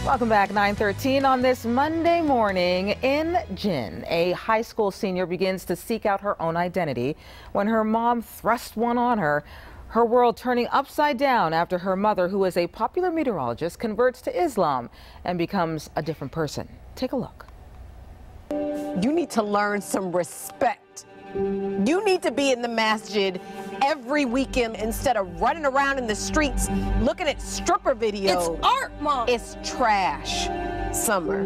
Welcome back, 9:13 on this Monday morning. In Jin, a high school senior begins to seek out her own identity when her mom thrusts one on her. Her world turning upside down after her mother, who is a popular meteorologist, converts to Islam and becomes a different person. Take a look. You need to learn some respect. You need to be in the masjid every weekend instead of running around in the streets looking at stripper videos. It's art, Mom. It's trash. Summer.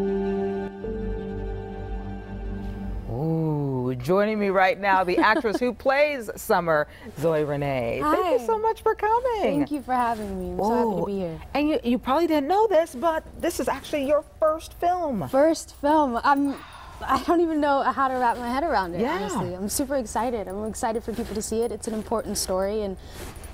Ooh, joining me right now, the actress who plays Summer, Zoe Renee. Hi. Thank you so much for coming. Thank you for having me. I'm so happy to be here. And you probably didn't know this, but this is actually your first film. First film. I don't even know how to wrap my head around it, Yeah. honestly. I'm super excited. I'm excited for people to see it. It's an important story, and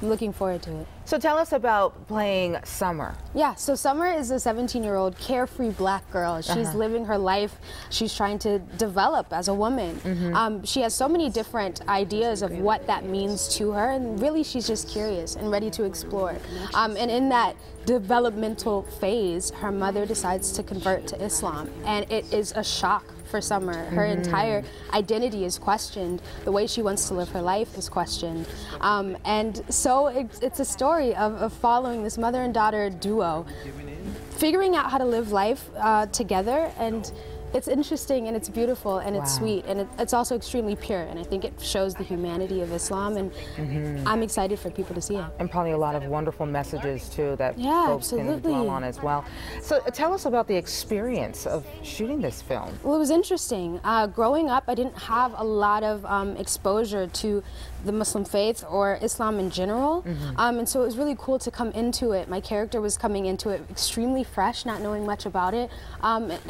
I'm looking forward to it. So tell us about playing Summer. Yeah, so Summer is a 17-year-old carefree black girl. She's living her life. She's trying to develop as a woman. She has so many different ideas of what that means to her, and really she's just curious and ready to explore. And in that developmental phase, her mother decides to convert to Islam, and it is a shock for Summer. Her entire identity is questioned. The way she wants to live her life is questioned. And so it's a story of following this mother and daughter duo, figuring out how to live life together, and it's interesting and it's beautiful and it's sweet, and it's also extremely pure, and I think it shows the humanity of Islam, and I'm excited for people to see it. And probably a lot of wonderful messages too that Yeah, folks can absolutely. dwell on as well. So tell us about the experience of shooting this film. Well, it was interesting. Growing up, I didn't have a lot of exposure to the Muslim faith or Islam in general, and so it was really cool to come into it. My character was coming into it extremely fresh, not knowing much about it,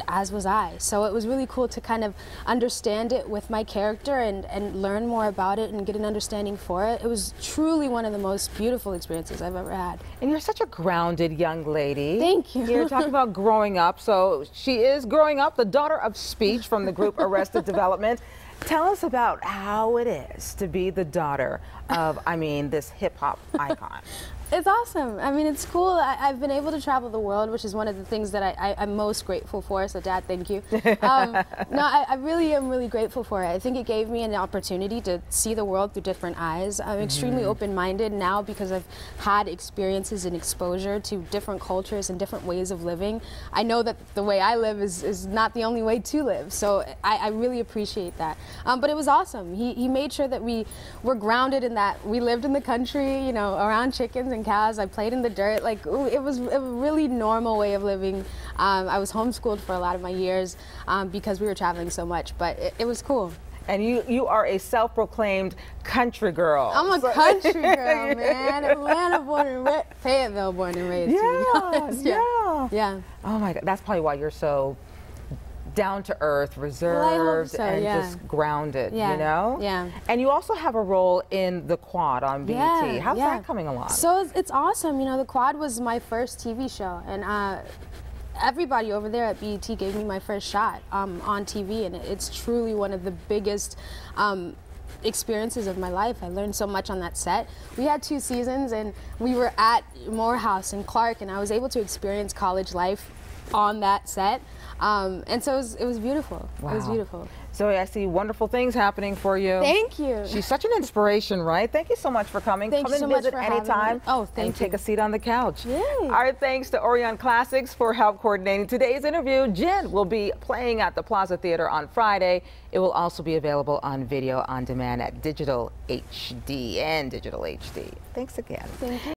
as was I. So it was really cool to kind of understand it with my character and learn more about it and get an understanding for it. It was truly one of the most beautiful experiences I've ever had. And you're such a grounded young lady. Thank you. You're talking about growing up. So she is growing up, the daughter of Speech from the group Arrested Development. Tell us about how it is to be the daughter of, this hip-hop icon. It's awesome. I mean, it's cool. I've been able to travel the world, which is one of the things that I'm most grateful for. So, Dad, thank you. No, I really am really grateful for it. I think it gave me an opportunity to see the world through different eyes. I'm extremely open-minded now because I've had experiences and exposure to different cultures and different ways of living. I know that the way I live is not the only way to live. So I really appreciate that. But it was awesome. He made sure that we were grounded in that. We lived in the country, around chickens and cows. I played in the dirt. Like, it was a really normal way of living. I was homeschooled for a lot of my years because we were traveling so much, but it was cool. And you are a self-proclaimed country girl. I'm a country girl, man. Atlanta born and raised, Fayetteville born and raised. Yeah. Oh my God, that's probably why you're so down to earth, reserved, and just grounded, Yeah. And you also have a role in The Quad on BET. How's that coming along? So it's awesome. The Quad was my first TV show, and everybody over there at BET gave me my first shot on TV, and it's truly one of the biggest experiences of my life. I learned so much on that set. We had 2 seasons, and we were at Morehouse and Clark, and I was able to experience college life on that set. And so it was beautiful. Wow. It was beautiful. Zoe, I see wonderful things happening for you. Thank you. She's such an inspiration, right? Thank you so much for coming. Thank you so much for having me. Anytime. Oh, thank you. And take a seat on the couch. Yay. Our thanks to Orion Classics for help coordinating today's interview. Jin will be playing at the Plaza Theater on Friday. It will also be available on video on demand at Digital HD and Digital HD. Thanks again. Thank you.